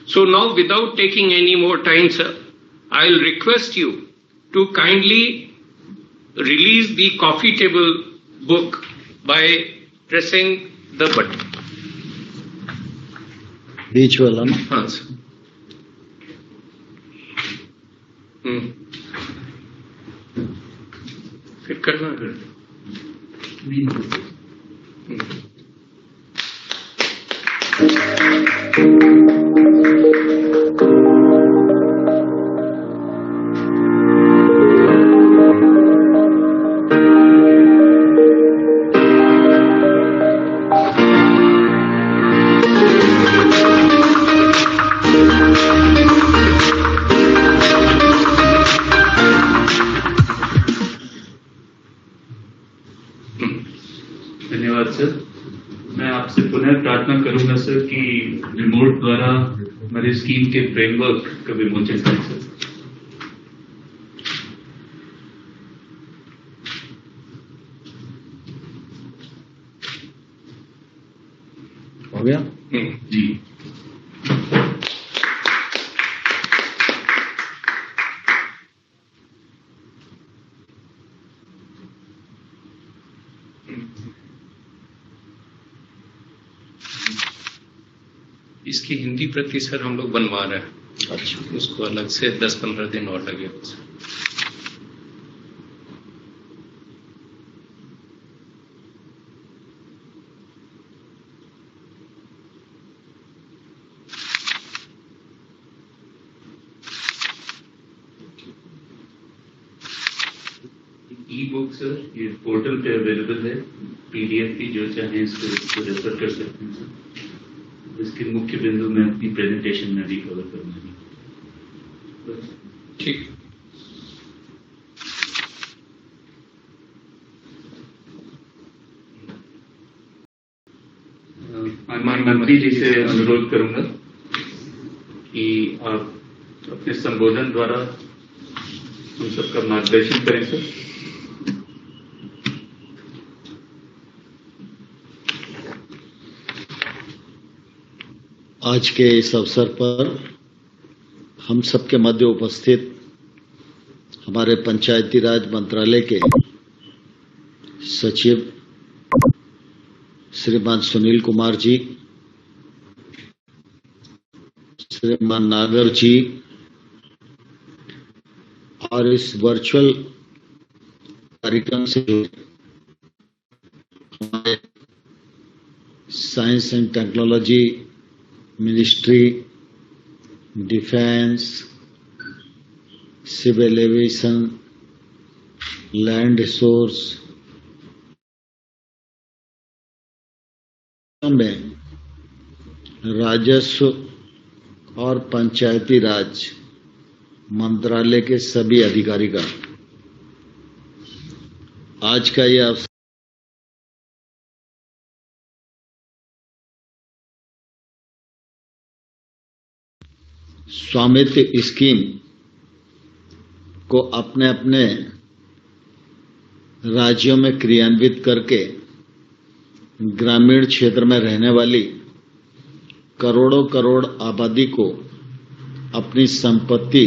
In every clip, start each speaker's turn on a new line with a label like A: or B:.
A: So now, without taking any more time, sir, I'll request you to kindly release the coffee table book by pressing the button.
B: बीच वाला ना?
A: हाँ sir. फिर करना है.
C: धन्यवाद sir. मैं आपसे पुनः प्रार्थना करूंगा सर कि रिमोट द्वारा हमारे स्कीम के फ्रेमवर्क का विमोचन करें सर.
B: हो गया?
C: जी.
A: इसकी हिंदी प्रति सर हम लोग बनवा रहे हैं.
B: अच्छा.
A: उसको अलग से 10-15 दिन और लगेगा सर.
C: ई बुक सर ये पोर्टल पे अवेलेबल है. PDF की जो चाहें इसको रेफर कर सकते हैं सर. इसके मुख्य बिंदु में अपनी प्रेजेंटेशन में भी कवर करूंगा.
A: ठीक.
C: माननीय मंत्री जी से अनुरोध करूंगा कि आप अपने संबोधन द्वारा हम सबका मार्गदर्शन करें सर.
B: आज के इस अवसर पर हम सबके मध्य उपस्थित हमारे पंचायती राज मंत्रालय के सचिव श्रीमान सुनील कुमार जी, श्रीमान नागर जी और इस वर्चुअल कार्यक्रम से हमारे science and technology ministry, defence, civil aviation, land resource में राजस्व और पंचायती राज मंत्रालय के सभी अधिकारीगण आज का यह अवसर स्वामित्व स्कीम को अपने अपने राज्यों में क्रियान्वित करके ग्रामीण क्षेत्र में रहने वाली करोड़ों करोड़ आबादी को अपनी संपत्ति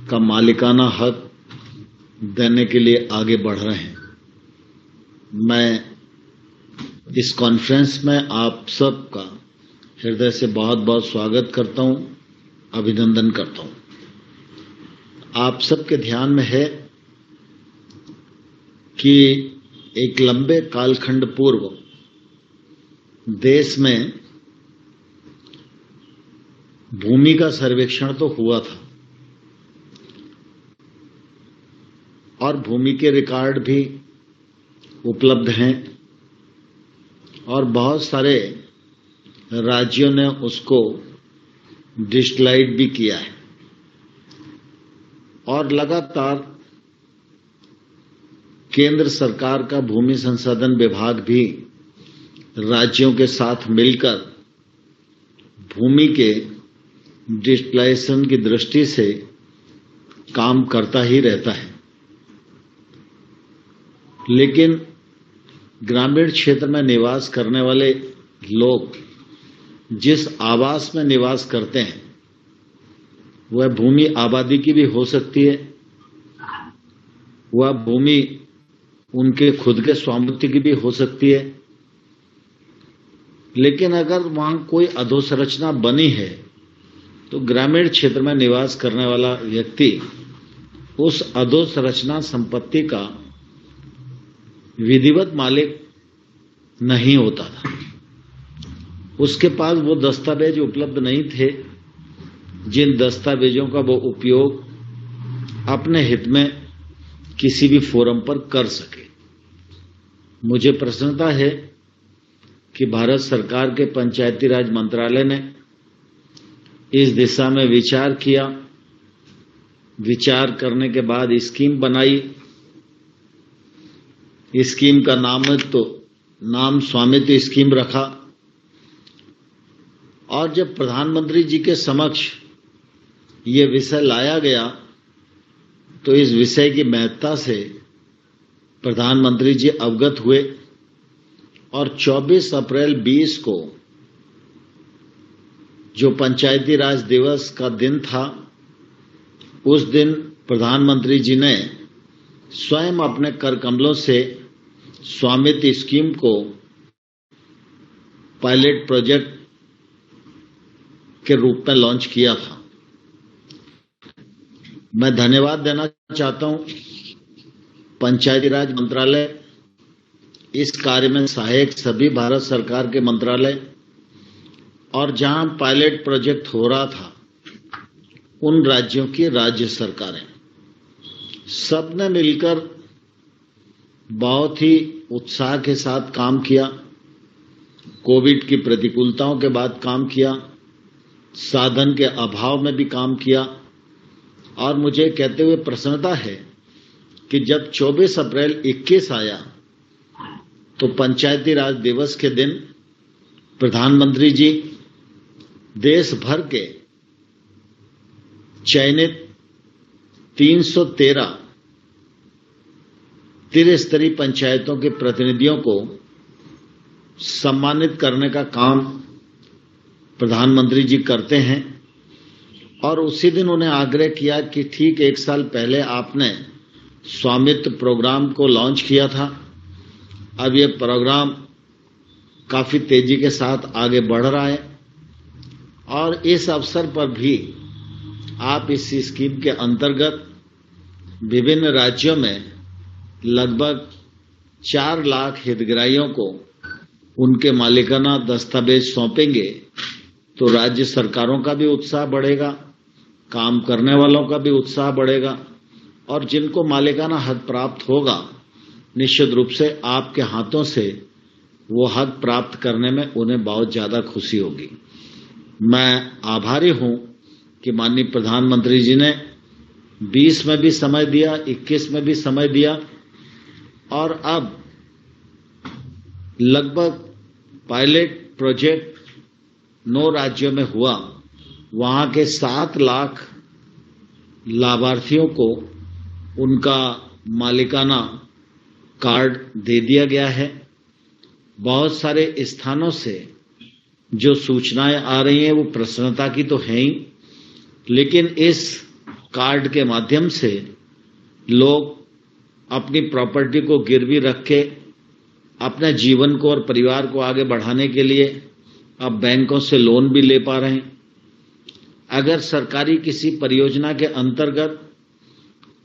B: का मालिकाना हक देने के लिए आगे बढ़ रहे हैं. मैं इस कॉन्फ्रेंस में आप सबका हृदय से बहुत बहुत स्वागत करता हूं, अभिनंदन करता हूं. आप सबके ध्यान में है कि एक लंबे कालखंड पूर्व देश में भूमि का सर्वेक्षण तो हुआ था और भूमि के रिकॉर्ड भी उपलब्ध हैं और बहुत सारे राज्यों ने उसको डिजिटलाइज भी किया है और लगातार केंद्र सरकार का भूमि संसाधन विभाग भी राज्यों के साथ मिलकर भूमि के डिजिटलाइजेशन की दृष्टि से काम करता ही रहता है. लेकिन ग्रामीण क्षेत्र में निवास करने वाले लोग जिस आवास में निवास करते हैं वह भूमि आबादी की भी हो सकती है, वह भूमि उनके खुद के स्वामित्व की भी हो सकती है। लेकिन अगर वहां कोई अधोसंरचना बनी है तो ग्रामीण क्षेत्र में निवास करने वाला व्यक्ति उस अधोसंरचना संपत्ति का विधिवत मालिक नहीं होता था। उसके पास वो दस्तावेज उपलब्ध नहीं थे जिन दस्तावेजों का वो उपयोग अपने हित में किसी भी फोरम पर कर सके। मुझे प्रसन्नता है कि भारत सरकार के पंचायती राज मंत्रालय ने इस दिशा में विचार किया। विचार करने के बाद स्कीम बनाई। स्कीम का नाम स्वामित्व स्कीम रखा। और जब प्रधानमंत्री जी के समक्ष ये विषय लाया गया तो इस विषय की महत्ता से प्रधानमंत्री जी अवगत हुए और 24 अप्रैल 20 को जो पंचायती राज दिवस का दिन था, उस दिन प्रधानमंत्री जी ने स्वयं अपने कर कमलों से स्वामित्व स्कीम को पायलट प्रोजेक्ट के रूप में लॉन्च किया था। मैं धन्यवाद देना चाहता हूं पंचायती राज मंत्रालय, इस कार्य में सहायक सभी भारत सरकार के मंत्रालय और जहां पायलट प्रोजेक्ट हो रहा था उन राज्यों की राज्य सरकारें, सबने मिलकर बहुत ही उत्साह के साथ काम किया। कोविड की प्रतिकूलताओं के बाद काम किया, साधन के अभाव में भी काम किया। और मुझे कहते हुए प्रसन्नता है कि जब 24 अप्रैल 21 आया तो पंचायती राज दिवस के दिन प्रधानमंत्री जी देश भर के चयनित 313 त्रिस्तरीय पंचायतों के प्रतिनिधियों को सम्मानित करने का काम प्रधानमंत्री जी करते हैं। और उसी दिन उन्हें आग्रह किया कि ठीक 1 साल पहले आपने स्वामित्व प्रोग्राम को लॉन्च किया था, अब यह प्रोग्राम काफी तेजी के साथ आगे बढ़ रहा है और इस अवसर पर भी आप इस स्कीम के अंतर्गत विभिन्न राज्यों में लगभग 4 लाख हितग्राहियों को उनके मालिकाना दस्तावेज सौंपेंगे तो राज्य सरकारों का भी उत्साह बढ़ेगा, काम करने वालों का भी उत्साह बढ़ेगा और जिनको मालिकाना हक प्राप्त होगा निश्चित रूप से आपके हाथों से वो हक प्राप्त करने में उन्हें बहुत ज्यादा खुशी होगी। मैं आभारी हूं कि माननीय प्रधानमंत्री जी ने 20 में भी समय दिया, 21 में भी समय दिया और अब लगभग पायलट प्रोजेक्ट 9 राज्यों में हुआ। वहां के 7 लाख लाभार्थियों को उनका मालिकाना कार्ड दे दिया गया है। बहुत सारे स्थानों से जो सूचनाएं आ रही हैं वो प्रसन्नता की तो है ही, लेकिन इस कार्ड के माध्यम से लोग अपनी प्रॉपर्टी को गिरवी रख के अपने जीवन को और परिवार को आगे बढ़ाने के लिए अब बैंकों से लोन भी ले पा रहे हैं। अगर सरकारी किसी परियोजना के अंतर्गत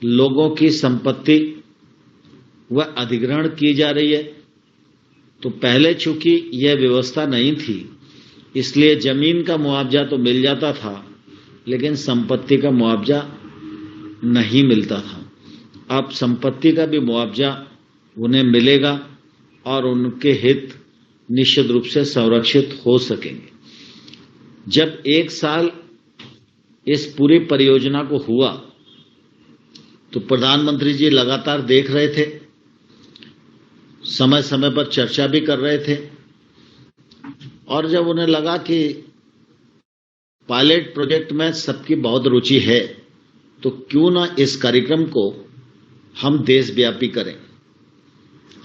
B: लोगों की संपत्ति व अधिग्रहण की जा रही है तो पहले चूंकि यह व्यवस्था नहीं थी इसलिए जमीन का मुआवजा तो मिल जाता था लेकिन संपत्ति का मुआवजा नहीं मिलता था। अब संपत्ति का भी मुआवजा उन्हें मिलेगा और उनके हित निश्चित रूप से संरक्षित हो सकेंगे। जब 1 साल इस पूरी परियोजना को हुआ तो प्रधानमंत्री जी लगातार देख रहे थे, समय समय पर चर्चा भी कर रहे थे और जब उन्हें लगा कि पायलट प्रोजेक्ट में सबकी बहुत रुचि है तो क्यों ना इस कार्यक्रम को हम देशव्यापी करें।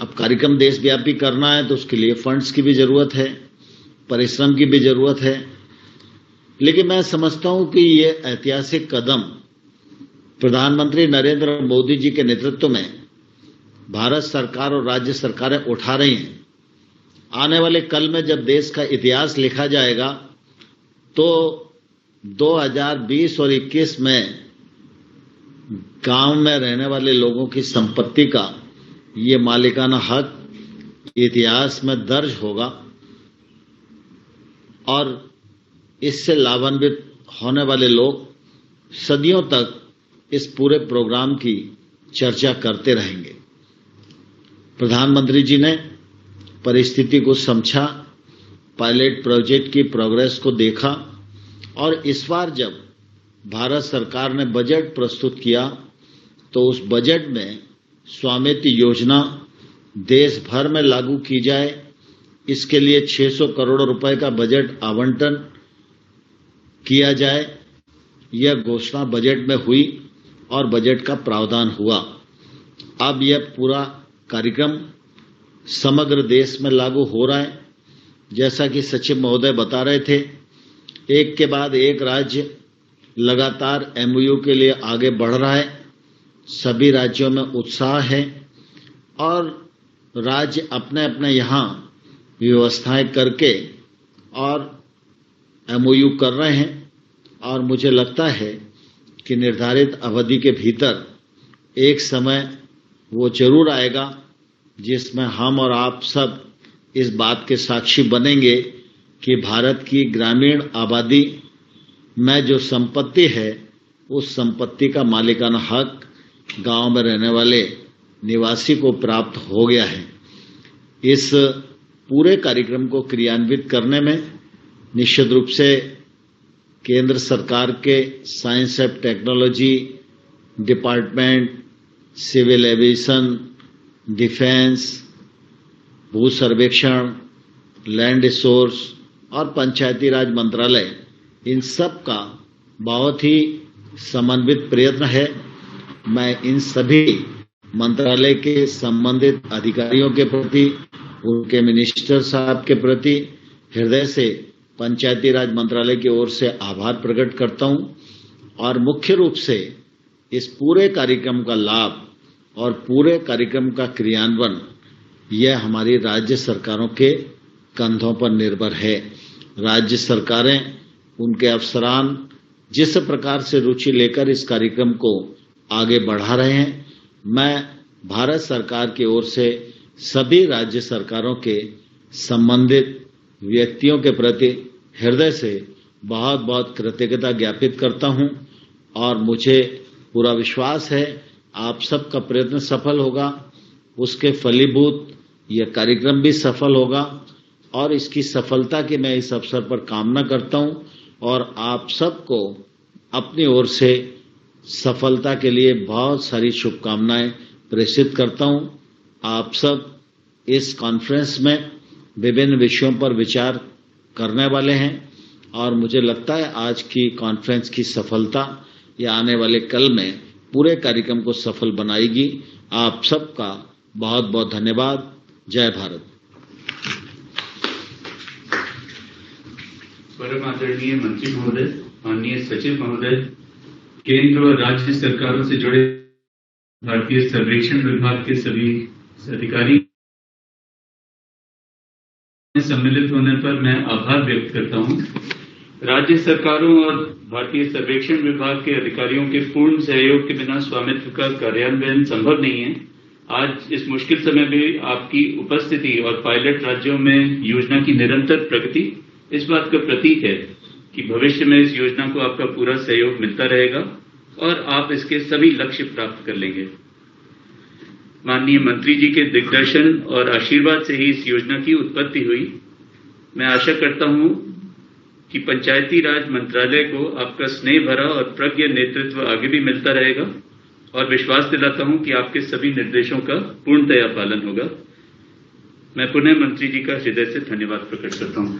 B: अब कार्यक्रम देशव्यापी करना है तो उसके लिए फंड्स की भी जरूरत है परिश्रम की भी जरूरत है, लेकिन मैं समझता हूं कि ये ऐतिहासिक कदम प्रधानमंत्री नरेंद्र मोदी जी के नेतृत्व में भारत सरकार और राज्य सरकारें उठा रही हैं। आने वाले कल में जब देश का इतिहास लिखा जाएगा तो 2020 और 21 में गांव में रहने वाले लोगों की संपत्ति का ये मालिकाना हक इतिहास में दर्ज होगा और इससे लाभान्वित होने वाले लोग सदियों तक इस पूरे प्रोग्राम की चर्चा करते रहेंगे। प्रधानमंत्री जी ने परिस्थिति को समझा, पायलट प्रोजेक्ट की प्रोग्रेस को देखा और इस बार जब भारत सरकार ने बजट प्रस्तुत किया तो उस बजट में स्वामित्व योजना देश भर में लागू की जाए, इसके लिए 600 करोड़ रुपए का बजट आवंटन किया जाए, यह घोषणा बजट में हुई और बजट का प्रावधान हुआ। अब यह पूरा कार्यक्रम समग्र देश में लागू हो रहा है। जैसा कि सचिव महोदय बता रहे थे, एक के बाद एक राज्य लगातार एमओयू के लिए आगे बढ़ रहा है। सभी राज्यों में उत्साह है और राज्य अपने अपने यहाँ व्यवस्थाएं करके और एमओयू कर रहे हैं और मुझे लगता है कि निर्धारित अवधि के भीतर एक समय वो जरूर आएगा जिसमें हम और आप सब इस बात के साक्षी बनेंगे कि भारत की ग्रामीण आबादी में जो संपत्ति है उस संपत्ति का मालिकाना हक गांव में रहने वाले निवासी को प्राप्त हो गया है। इस पूरे कार्यक्रम को क्रियान्वित करने में निश्चित रूप से केंद्र सरकार के science and technology department, civil aviation, defence, भू सर्वेक्षण, लैंड रिसोर्स और पंचायती राज मंत्रालय, इन सब का बहुत ही समन्वित प्रयत्न है। मैं इन सभी मंत्रालय के संबंधित अधिकारियों के प्रति, उनके मिनिस्टर साहब के प्रति हृदय से पंचायती राज मंत्रालय की ओर से आभार प्रकट करता हूं और मुख्य रूप से इस पूरे कार्यक्रम का लाभ और पूरे कार्यक्रम का क्रियान्वयन यह हमारी राज्य सरकारों के कंधों पर निर्भर है। राज्य सरकारें, उनके अफसरान जिस प्रकार से रुचि लेकर इस कार्यक्रम को आगे बढ़ा रहे हैं, मैं भारत सरकार की ओर से सभी राज्य सरकारों के संबंधित व्यक्तियों के प्रति हृदय से बहुत बहुत कृतज्ञता ज्ञापित करता हूं और मुझे पूरा विश्वास है आप सबका प्रयत्न सफल होगा, उसके फलीभूत यह कार्यक्रम भी सफल होगा और इसकी सफलता की मैं इस अवसर पर कामना करता हूं और आप सबको अपनी ओर से सफलता के लिए बहुत सारी शुभकामनाएं प्रेषित करता हूं। आप सब इस कॉन्फ्रेंस में विभिन्न विषयों पर विचार करने वाले हैं और मुझे लगता है आज की कॉन्फ्रेंस की सफलता या आने वाले कल में पूरे कार्यक्रम को सफल बनाएगी। आप सबका बहुत बहुत धन्यवाद। जय भारत।
C: परम आदरणीय मंत्री महोदय, माननीय सचिव महोदय, केंद्र और राज्य सरकारों से जुड़े भारतीय सर्वेक्षण विभाग के सभी अधिकारी सम्मिलित होने पर मैं आभार व्यक्त करता हूं। राज्य सरकारों और भारतीय सर्वेक्षण विभाग के अधिकारियों के पूर्ण सहयोग के बिना स्वामित्व का कार्यान्वयन संभव नहीं है। आज इस मुश्किल समय में आपकी उपस्थिति और पायलट राज्यों में योजना की निरंतर प्रगति इस बात का प्रतीक है कि भविष्य में इस योजना को आपका पूरा सहयोग मिलता रहेगा और आप इसके सभी लक्ष्य प्राप्त कर लेंगे। माननीय मंत्री जी के दिग्दर्शन और आशीर्वाद से ही इस योजना की उत्पत्ति हुई। मैं आशा करता हूं कि पंचायती राज मंत्रालय को आपका स्नेह भरा और प्रज्ञ नेतृत्व आगे भी मिलता रहेगा और विश्वास दिलाता हूं कि आपके सभी निर्देशों का पूर्णतया पालन होगा। मैं पुनः मंत्री जी का हृदय से धन्यवाद प्रकट करता हूं।